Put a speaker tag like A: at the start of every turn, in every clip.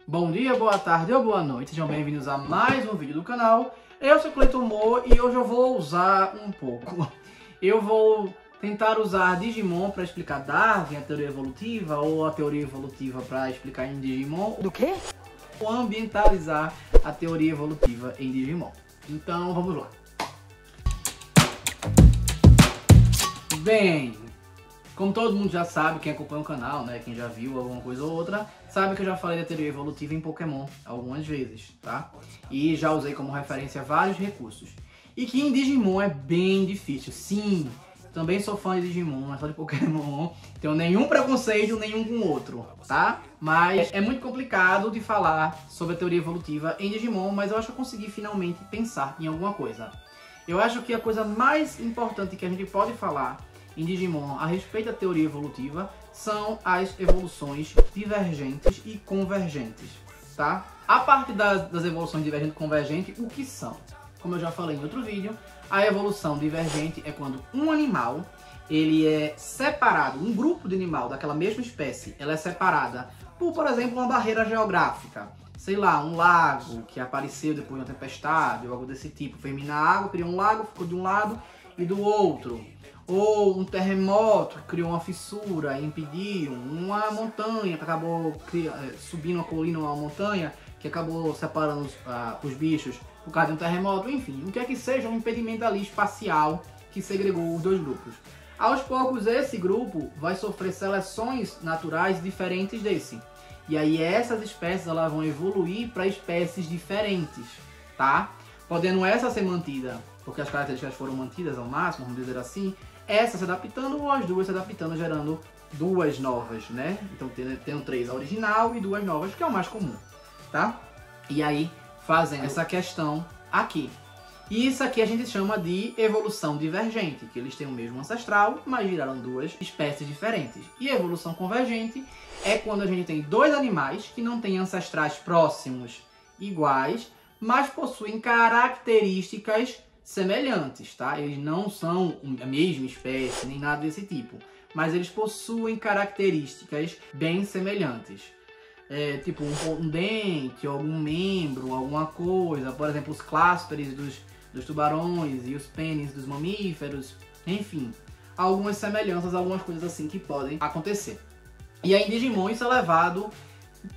A: Bom dia, boa tarde ou boa noite, sejam bem-vindos a mais um vídeo do canal. Eu sou Cleiton Mo e hoje eu vou usar um pouco. Eu vou tentar usar Digimon para explicar Darwin, a teoria evolutiva, ou a teoria evolutiva para explicar em Digimon.
B: Do quê?
A: Ou ambientalizar a teoria evolutiva em Digimon. Então vamos lá. Bem, como todo mundo já sabe, quem acompanha o canal, né, quem já viu alguma coisa ou outra, sabe que eu já falei da teoria evolutiva em Pokémon algumas vezes, tá? E já usei como referência vários recursos. E que em Digimon é bem difícil. Sim, também sou fã de Digimon, não é só de Pokémon. Tenho nenhum preconceito nenhum com o outro, tá? Mas é muito complicado de falar sobre a teoria evolutiva em Digimon, mas eu acho que eu consegui finalmente pensar em alguma coisa. Eu acho que a coisa mais importante que a gente pode falar em Digimon a respeito da teoria evolutiva são as evoluções divergentes e convergentes, tá? A parte das evoluções divergente e convergente, o que são? Como eu já falei em outro vídeo, a evolução divergente é quando um animal ele é separado, um grupo de animal daquela mesma espécie, ela é separada por exemplo, uma barreira geográfica. Sei lá, um lago que apareceu depois de uma tempestade ou algo desse tipo. Fez na água, criou um lago, ficou de um lado e do outro. Ou um terremoto que criou uma fissura e impediu. Uma montanha que acabou subindo uma colina ou uma montanha que acabou separando os bichos por causa de um terremoto. Enfim, o que é que seja um impedimento ali espacial que segregou os dois grupos. Aos poucos, esse grupo vai sofrer seleções naturais diferentes desse. E aí essas espécies elas vão evoluir para espécies diferentes, tá? Podendo essa ser mantida, porque as características foram mantidas ao máximo, vamos dizer assim, essa se adaptando ou as duas se adaptando, gerando duas novas, né? Então tendo três, a original e duas novas, que é o mais comum, tá? E aí fazendo essa questão aqui. E isso aqui a gente chama de evolução divergente, que eles têm o mesmo ancestral, mas viraram duas espécies diferentes. E evolução convergente é quando a gente tem dois animais que não têm ancestrais próximos iguais, mas possuem características semelhantes, tá? Eles não são a mesma espécie, nem nada desse tipo, mas eles possuem características bem semelhantes. Tipo um dente, algum membro, alguma coisa, por exemplo, os clústeres dos tubarões e os pênis dos mamíferos, enfim, algumas semelhanças, algumas coisas assim que podem acontecer. E aí em Digimon isso é levado,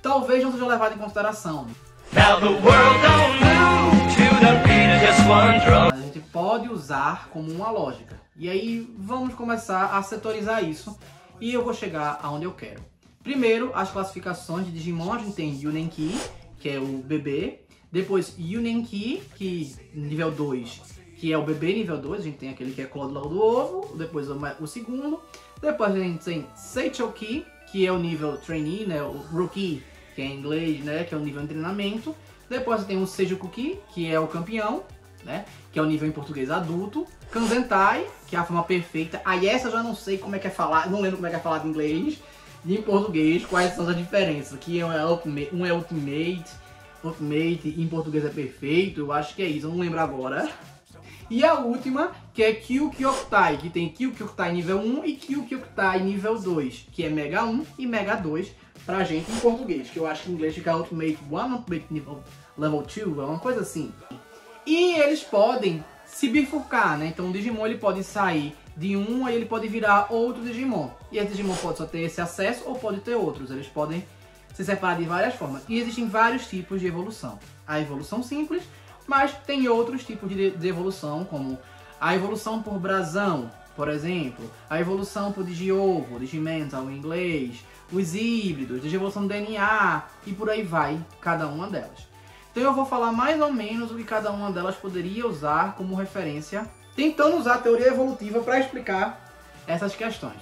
A: talvez não seja levado em consideração. Now the world don't move to the beat of just one drum. A gente pode usar como uma lógica. E aí vamos começar a setorizar isso e eu vou chegar aonde eu quero. Primeiro, as classificações de Digimon, a gente tem Yunenki, que é o bebê. Depois Yunenki, que nível 2, que é o bebê nível 2. A gente tem aquele que é colado logo do ovo. Depois o segundo. Depois a gente tem Seichoki, que é o nível trainee, né? O Rookie, que é em inglês, né? Que é o nível de treinamento. Depois tem o Seijukuki, que é o campeão, né? Que é o nível em português adulto. Kanzentai, que é a forma perfeita. Aí essa eu já não sei como é que é falar, não lembro como é que é falado em inglês. E em português, quais são as diferenças? Aqui um é Ultimate, em português é perfeito, eu acho que é isso, eu não lembro agora. E a última, que é Kyukyukai, que tem Kyukyukai nível 1 e Kyukyukai nível 2, que é Mega 1 e Mega 2 pra gente em português, que eu acho que em inglês fica Ultimate 1, Ultimate nível Level 2, é uma coisa assim. E eles podem se bifurcar, né? Então o Digimon ele pode sair de um e ele pode virar outro Digimon. E esse Digimon pode só ter esse acesso ou pode ter outros. Eles podem se separar de várias formas. E existem vários tipos de evolução. A evolução simples, mas tem outros tipos de evolução, como a evolução por brasão, por exemplo. A evolução por Digiovo, Digimental em inglês. Os híbridos, Digievolução do DNA e por aí vai, cada uma delas. Então eu vou falar mais ou menos o que cada uma delas poderia usar como referência, tentando usar a teoria evolutiva para explicar essas questões.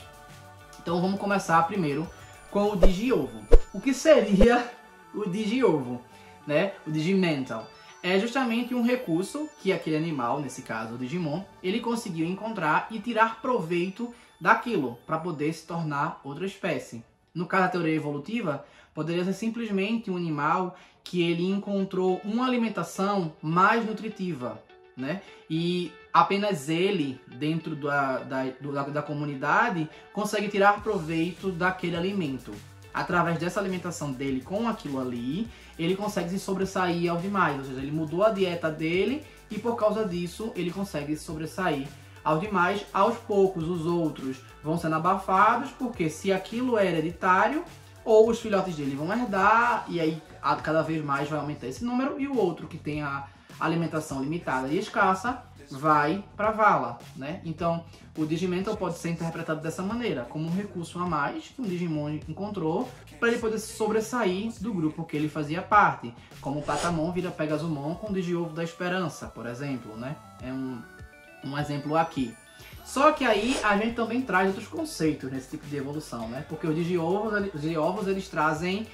A: Então vamos começar primeiro com o Digiovo. O que seria o Digiovo, né? O Digimental é justamente um recurso que aquele animal, nesse caso o Digimon, ele conseguiu encontrar e tirar proveito daquilo para poder se tornar outra espécie. No caso da teoria evolutiva, poderia ser simplesmente um animal que ele encontrou uma alimentação mais nutritiva, né? E apenas ele, dentro da comunidade, consegue tirar proveito daquele alimento. através dessa alimentação dele com aquilo ali, ele consegue se sobressair aos demais, ou seja, ele mudou a dieta dele e por causa disso ele consegue se sobressair aos demais. Aos poucos os outros vão sendo abafados, porque se aquilo é hereditário, ou os filhotes dele vão herdar, e aí cada vez mais vai aumentar esse número, e o outro que tem a alimentação limitada e escassa vai para a vala, né? Então, o Digimental pode ser interpretado dessa maneira, como um recurso a mais que um Digimon encontrou para ele poder se sobressair do grupo que ele fazia parte, como o Patamon vira Pegasumon com o Digiovo da Esperança, por exemplo, né? É um exemplo aqui. Só que aí a gente também traz outros conceitos nesse tipo de evolução, né? Porque os Digiovos eles trazem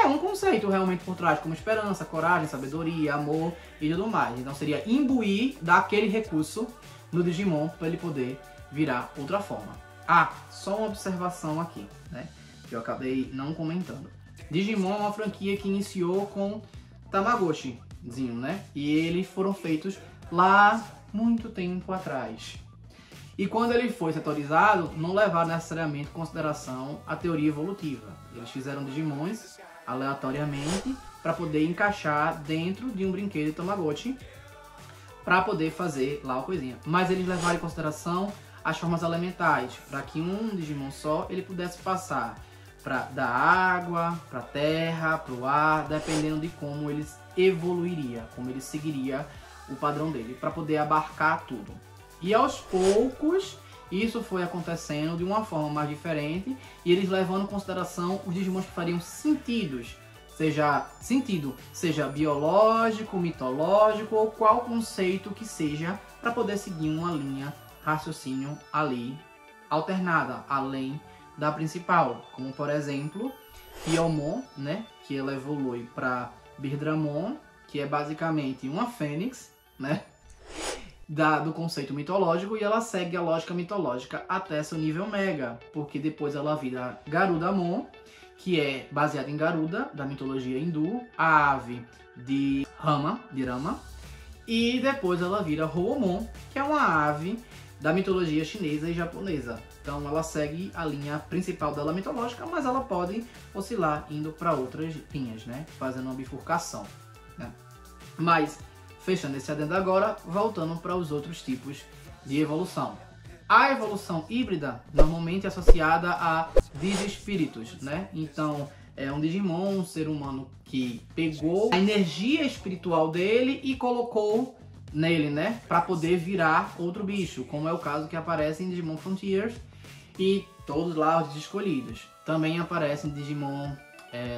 A: um conceito realmente por trás, como esperança, coragem, sabedoria, amor e tudo mais. Então seria imbuir daquele recurso no Digimon para ele poder virar outra forma. Ah, só uma observação aqui, né? Que eu acabei não comentando. Digimon é uma franquia que iniciou com Tamagotchizinho, né? E eles foram feitos lá muito tempo atrás. E quando ele foi setorizado, não levaram necessariamente em consideração a teoria evolutiva. Eles fizeram Digimons aleatoriamente para poder encaixar dentro de um brinquedo de Tamagotchi para poder fazer lá a coisinha. Mas eles levaram em consideração as formas elementais, para que um Digimon só ele pudesse passar da água, para a terra, para o ar, dependendo de como ele evoluiria, como ele seguiria o padrão dele, para poder abarcar tudo. E aos poucos, isso foi acontecendo de uma forma mais diferente, e eles levando em consideração os Digimons que fariam seja biológico, mitológico, ou qual conceito que seja, para poder seguir uma linha raciocínio ali, alternada, além da principal. Como, por exemplo, Ryomon, né, que ela evolui para Birdramon, que é basicamente uma fênix, né, do conceito mitológico, e ela segue a lógica mitológica até seu nível Mega, porque depois ela vira Garudamon, que é baseada em Garuda, da mitologia hindu, a ave de Rama, e depois ela vira Hoomon, que é uma ave da mitologia chinesa e japonesa. Então ela segue a linha principal dela mitológica, mas ela pode oscilar indo para outras linhas, né, fazendo uma bifurcação, né? Mas fechando esse adendo agora, voltando para os outros tipos de evolução. A evolução híbrida normalmente é associada a Digispíritos, né? Então é um Digimon, um ser humano que pegou a energia espiritual dele e colocou nele, né? Para poder virar outro bicho, como é o caso que aparece em Digimon Frontiers e todos lá os escolhidos. Também aparece em Digimon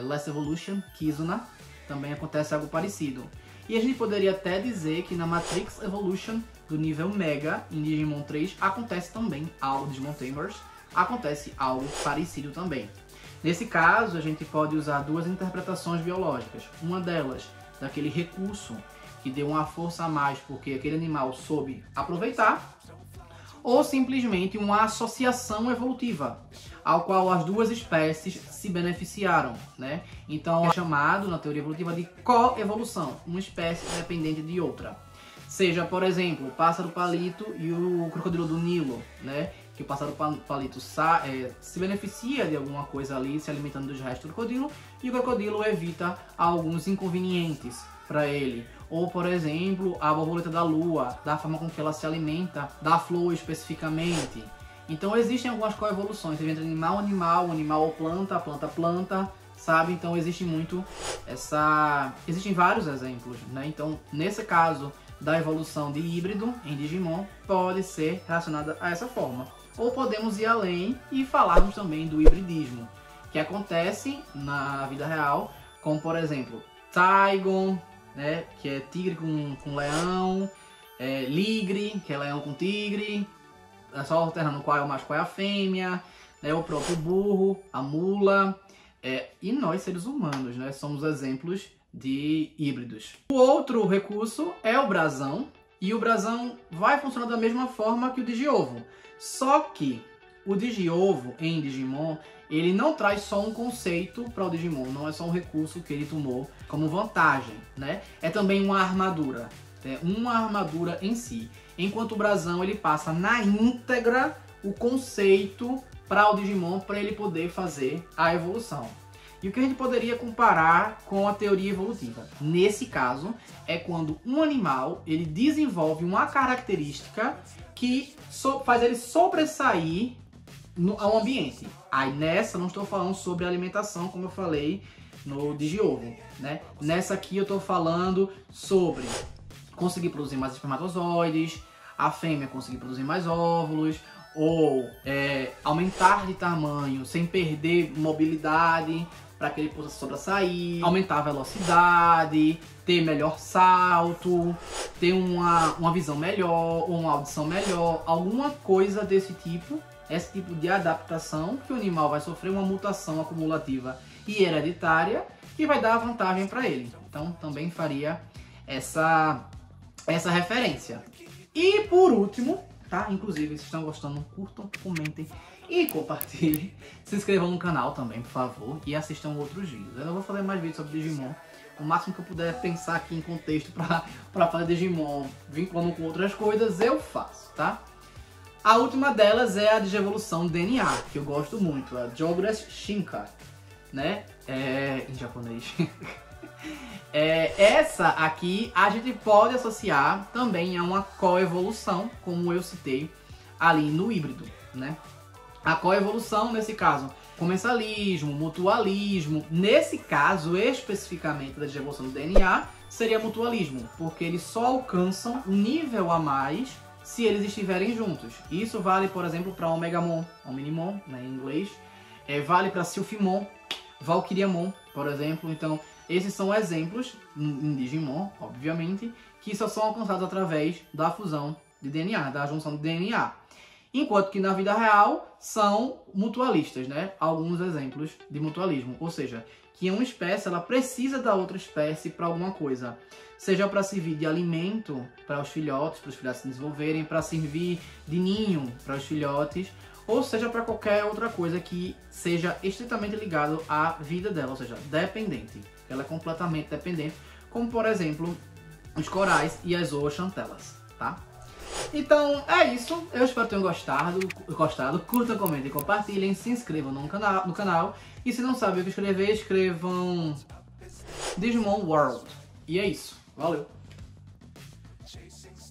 A: Last Evolution, Kizuna, também acontece algo parecido. E a gente poderia até dizer que na Matrix Evolution do nível Mega, em Digimon 3, acontece também algo, Digimon Tamers, acontece algo parecido também. Nesse caso, a gente pode usar duas interpretações biológicas. Uma delas, daquele recurso que deu uma força a mais porque aquele animal soube aproveitar, ou simplesmente uma associação evolutiva, ao qual as duas espécies se beneficiaram, né? Então é chamado na teoria evolutiva de coevolução, uma espécie dependente de outra. Seja, por exemplo, o pássaro palito e o crocodilo do Nilo, né? Que o pássaro palito se beneficia de alguma coisa ali, se alimentando dos restos do crocodilo, e o crocodilo evita alguns inconvenientes para ele. Ou, por exemplo, a borboleta da lua, da forma com que ela se alimenta, da flor especificamente. Então existem algumas coevoluções, entre animal, animal ou planta, planta, sabe? Então existe muito existem vários exemplos, né? Então, nesse caso da evolução de híbrido em Digimon, pode ser relacionada a essa forma. Ou podemos ir além e falarmos também do hibridismo, que acontece na vida real, como por exemplo, Taigon, né, que é tigre com leão, ligre, que é leão com tigre, só alternando qual é o macho, qual é a fêmea, né, o próprio burro, a mula, e nós seres humanos, né, somos exemplos de híbridos. O outro recurso é o brasão, e o brasão vai funcionar da mesma forma que o Digiovo, só que o Digiovo em Digimon, ele não traz só um conceito para o Digimon, não é só um recurso que ele tomou como vantagem, né? É também uma armadura em si. Enquanto o brasão ele passa na íntegra o conceito para o Digimon, para ele poder fazer a evolução. E o que a gente poderia comparar com a teoria evolutiva? Nesse caso, é quando um animal ele desenvolve uma característica que faz ele sobressair ao ambiente. Aí nessa não estou falando sobre alimentação, como eu falei no Digiovo, né? Nessa aqui eu estou falando sobre conseguir produzir mais espermatozoides, a fêmea conseguir produzir mais óvulos, ou aumentar de tamanho sem perder mobilidade, para que ele possa sobressair, aumentar a velocidade, ter melhor salto, ter uma visão melhor, ou uma audição melhor, alguma coisa desse tipo, esse tipo de adaptação que o animal vai sofrer uma mutação acumulativa e hereditária que vai dar vantagem para ele. Então também faria essa referência. E por último, tá? Inclusive, se estão gostando, curtam, comentem e compartilhem. Se inscrevam no canal também, por favor, e assistam outros vídeos. Eu não vou fazer mais vídeos sobre Digimon. O máximo que eu puder pensar aqui em contexto para fazer Digimon, vinculando com outras coisas, eu faço, tá? A última delas é a Digievolução DNA, que eu gosto muito, a Jogras Shinka, né? Em japonês. Essa aqui a gente pode associar também a uma coevolução, como eu citei ali no híbrido, né? A coevolução, nesse caso, comensalismo, mutualismo. Nesse caso, especificamente da digievolução do DNA, seria mutualismo, porque eles só alcançam um nível a mais se eles estiverem juntos. Isso vale, por exemplo, para Omegamon, Omnimon, né, em inglês. Vale para Sylphimon, Valkyriamon, por exemplo. Então, esses são exemplos, em Digimon, obviamente, que só são alcançados através da fusão de DNA, da junção de DNA. Enquanto que na vida real são mutualistas, né? Alguns exemplos de mutualismo. Ou seja, que uma espécie ela precisa da outra espécie para alguma coisa. Seja para servir de alimento para os filhotes se desenvolverem, para servir de ninho para os filhotes, ou seja para qualquer outra coisa que seja estritamente ligado à vida dela, ou seja, dependente. Ela é completamente dependente, como por exemplo os corais e as zooxantelas, tá? Então é isso, eu espero que tenham gostado, curtam, comentem, compartilhem, se inscrevam no canal e se não sabem o que escrever, escrevam Digimon World. E é isso, valeu!